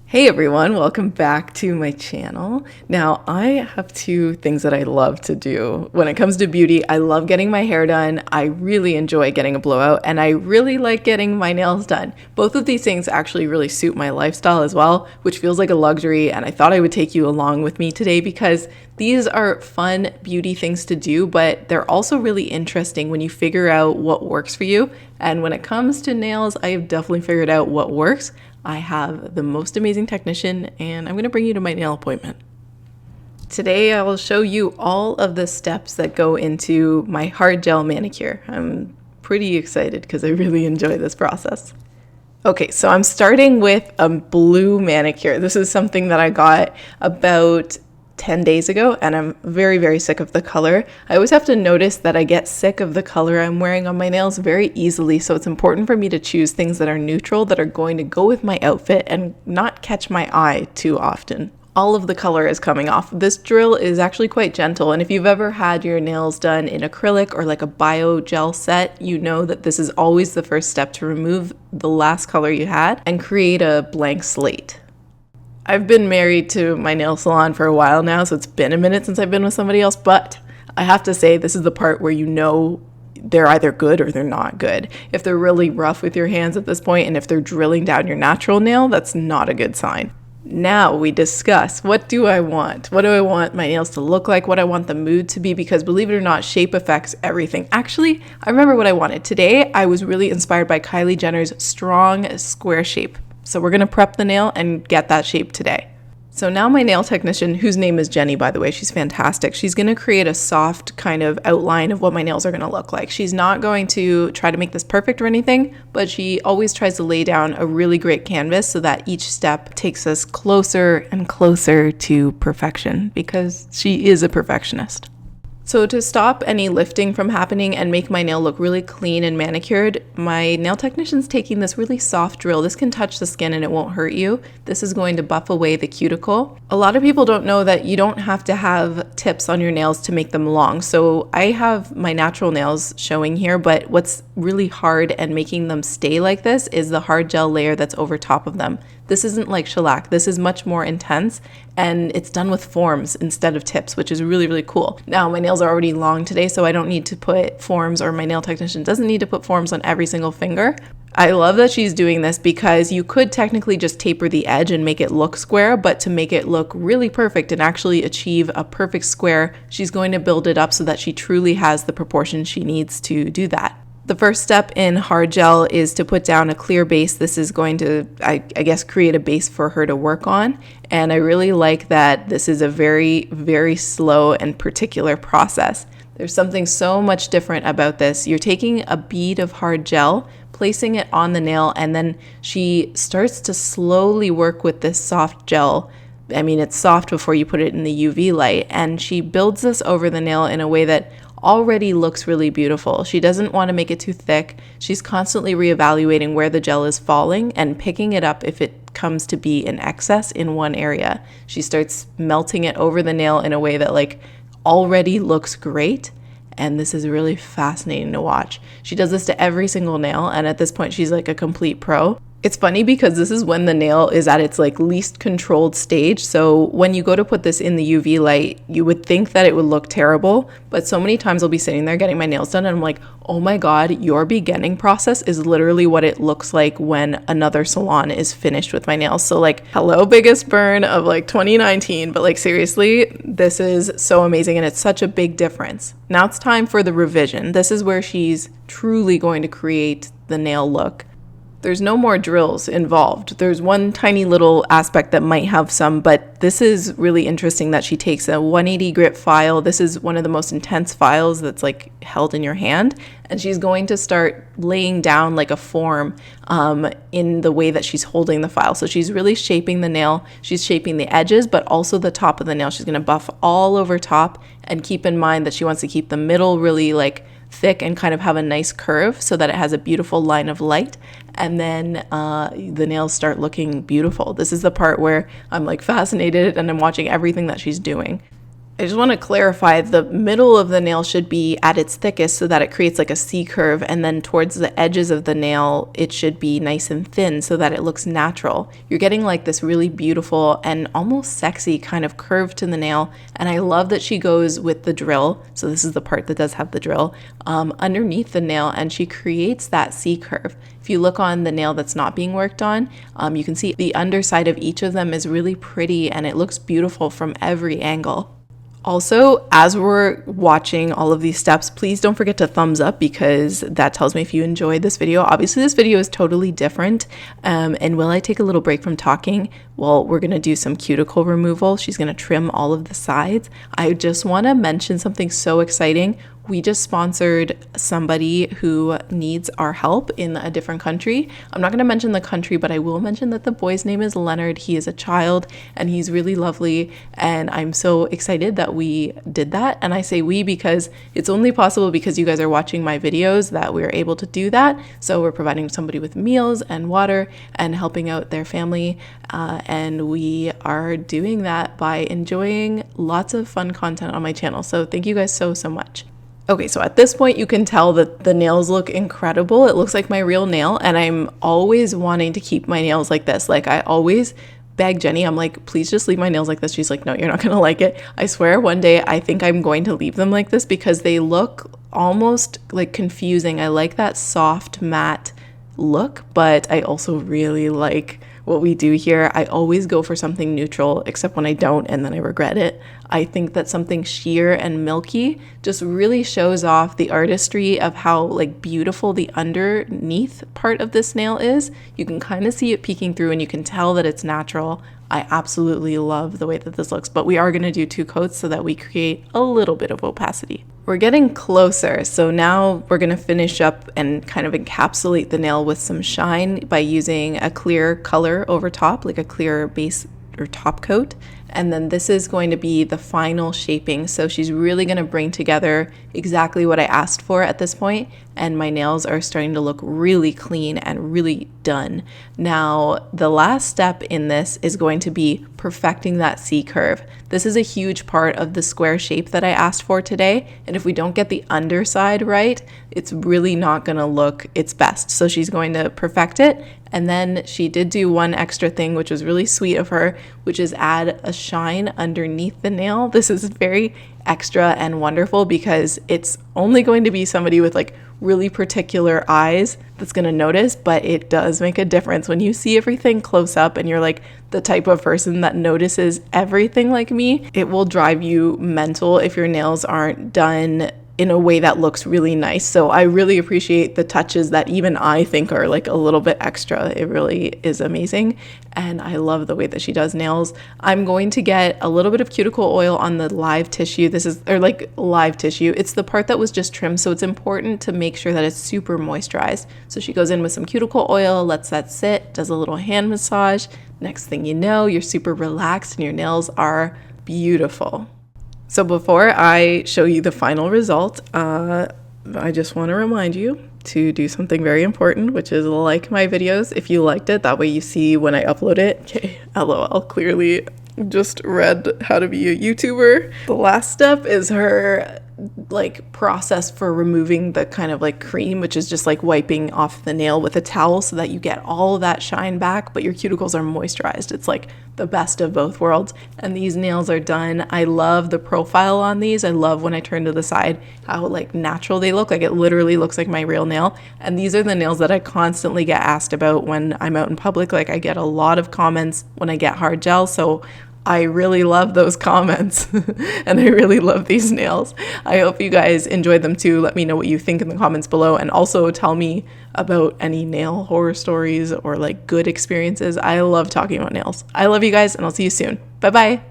Hey everyone, welcome back to my channel. Now, I have two things that I love to do. When it comes to beauty, I love getting my hair done, I really enjoy getting a blowout, and I really like getting my nails done. Both of these things actually really suit my lifestyle as well, which feels like a luxury, and I thought I would take you along with me today because these are fun beauty things to do, but they're also really interesting when you figure out what works for you. And when it comes to nails, I have definitely figured out what works. I have the most amazing technician, and I'm going to bring you to my nail appointment. Today, I will show you all of the steps that go into my hard gel manicure. I'm pretty excited because I really enjoy this process. Okay, so I'm starting with a blue manicure. This is something that I got about 10 days ago, and I'm very, very sick of the color. I always have to notice that I get sick of the color I'm wearing on my nails very easily, so it's important for me to choose things that are neutral, that are going to go with my outfit and not catch my eye too often. All of the color is coming off. This drill is actually quite gentle, and if you've ever had your nails done in acrylic or like a bio gel set, you know that this is always the first step to remove the last color you had and create a blank slate. I've been married to my nail salon for a while now, so it's been a minute since I've been with somebody else, but I have to say this is the part where you know they're either good or they're not good. If they're really rough with your hands at this point, and if they're drilling down your natural nail, that's not a good sign. Now we discuss, what do I want? What do I want my nails to look like? What I want the mood to be? Because believe it or not, shape affects everything. Actually, I remember what I wanted. Today, I was really inspired by Kylie Jenner's strong square shape. So we're going to prep the nail and get that shape today. So now my nail technician, whose name is Jenny, by the way, she's fantastic. She's going to create a soft kind of outline of what my nails are going to look like. She's not going to try to make this perfect or anything, but she always tries to lay down a really great canvas so that each step takes us closer and closer to perfection, because she is a perfectionist. So to stop any lifting from happening and make my nail look really clean and manicured, my nail technician's taking this really soft drill. This can touch the skin and it won't hurt you. This is going to buff away the cuticle. A lot of people don't know that you don't have to have tips on your nails to make them long. So I have my natural nails showing here, but what's really hard and making them stay like this is the hard gel layer that's over top of them. This isn't like shellac. This is much more intense, and it's done with forms instead of tips, which is really, really cool. Now, my nails are already long today, so I don't need to put forms, or my nail technician doesn't need to put forms on every single finger. I love that she's doing this because you could technically just taper the edge and make it look square, but to make it look really perfect and actually achieve a perfect square, she's going to build it up so that she truly has the proportions she needs to do that. The first step in hard gel is to put down a clear base. This is going to, I guess, create a base for her to work on. And I really like that this is a very, very slow and particular process. There's something so much different about this. You're taking a bead of hard gel, placing it on the nail, and then she starts to slowly work with this soft gel. I mean, it's soft before you put it in the UV light. And she builds this over the nail in a way that already looks really beautiful. She doesn't want to make it too thick. She's constantly reevaluating where the gel is falling and picking it up if it comes to be in excess in one area. She starts melting it over the nail in a way that like already looks great. And this is really fascinating to watch. She does this to every single nail, and at this point she's like a complete pro. It's funny because this is when the nail is at its like least controlled stage. So when you go to put this in the UV light, you would think that it would look terrible. But so many times I'll be sitting there getting my nails done and I'm like, oh my God, your beginning process is literally what it looks like when another salon is finished with my nails. So like, hello, biggest burn of like 2019. But like seriously, this is so amazing and it's such a big difference. Now it's time for the revision. This is where she's truly going to create the nail look. There's no more drills involved. There's one tiny little aspect that might have some, but this is really interesting that she takes a 180 grit file. This is one of the most intense files that's like held in your hand. And she's going to start laying down like a form in the way that she's holding the file. So she's really shaping the nail. She's shaping the edges, but also the top of the nail. She's going to buff all over top, and keep in mind that she wants to keep the middle really like thick and kind of have a nice curve so that it has a beautiful line of light. And then the nails start looking beautiful. This is the part where I'm like fascinated and I'm watching everything that she's doing. I just want to clarify, the middle of the nail should be at its thickest so that it creates like a C curve, and then towards the edges of the nail it should be nice and thin so that it looks natural. You're getting like this really beautiful and almost sexy kind of curve to the nail, and I love that she goes with the drill, so this is the part that does have the drill, underneath the nail, and she creates that C curve. If you look on the nail that's not being worked on, you can see the underside of each of them is really pretty and it looks beautiful from every angle. Also, as we're watching all of these steps, please don't forget to thumbs up because that tells me if you enjoyed this video. Obviously, this video is totally different. And will I take a little break from talking? Well, we're going to do some cuticle removal. She's going to trim all of the sides. I just want to mention something so exciting. We just sponsored somebody who needs our help in a different country. I'm not going to mention the country, but I will mention that the boy's name is Leonard. He is a child and he's really lovely. And I'm so excited that we did that. And I say we because it's only possible because you guys are watching my videos that we're able to do that. So we're providing somebody with meals and water and helping out their family. And we are doing that by enjoying lots of fun content on my channel. So thank you guys so much. Okay, so at this point you can tell that the nails look incredible. It looks like my real nail, and I'm always wanting to keep my nails like this. Like, I always beg Jenny, I'm like, please just leave my nails like this. She's like, no, you're not gonna like it. I swear one day I think I'm going to leave them like this because they look almost like confusing. I like that soft matte look, but I also really like what we do here. I always go for something neutral, except when I don't and then I regret it. I think that something sheer and milky just really shows off the artistry of how like beautiful the underneath part of this nail is. You can kind of see it peeking through and you can tell that it's natural. I absolutely love the way that this looks, but we are going to do 2 coats so that we create a little bit of opacity. We're getting closer, so now we're going to finish up and kind of encapsulate the nail with some shine by using a clear color over top, like a clear base or top coat. And then this is going to be the final shaping. So she's really going to bring together exactly what I asked for at this point. And my nails are starting to look really clean and really done. Now, the last step in this is going to be perfecting that C curve. This is a huge part of the square shape that I asked for today. And if we don't get the underside right, it's really not going to look its best. So she's going to perfect it. And then she did do one extra thing, which was really sweet of her, which is add a shine underneath the nail. This is very extra and wonderful because it's only going to be somebody with like really particular eyes that's going to notice, but it does make a difference when you see everything close up and you're like the type of person that notices everything like me. It will drive you mental if your nails aren't done in a way that looks really nice. So I really appreciate the touches that even I think are like a little bit extra. It really is amazing. And I love the way that she does nails. I'm going to get a little bit of cuticle oil on the live tissue. This is, or like live tissue. It's the part that was just trimmed. So it's important to make sure that it's super moisturized. So she goes in with some cuticle oil, lets that sit, does a little hand massage. Next thing you know, you're super relaxed and your nails are beautiful. So before I show you the final result, I just want to remind you to do something very important, which is like my videos if you liked it. That way you see when I upload it. Okay, LOL, clearly just read how to be a YouTuber. The last step is her like process for removing the kind of like cream, which is just like wiping off the nail with a towel so that you get all of that shine back, but your cuticles are moisturized. It's like the best of both worlds. And these nails are done. I love the profile on these. I love when I turn to the side how like natural they look. Like it literally looks like my real nail. And these are the nails that I constantly get asked about when I'm out in public. Like I get a lot of comments when I get hard gel. So I really love those comments and I really love these nails. I hope you guys enjoyed them too. Let me know what you think in the comments below, and also tell me about any nail horror stories or like good experiences. I love talking about nails. I love you guys and I'll see you soon. Bye bye.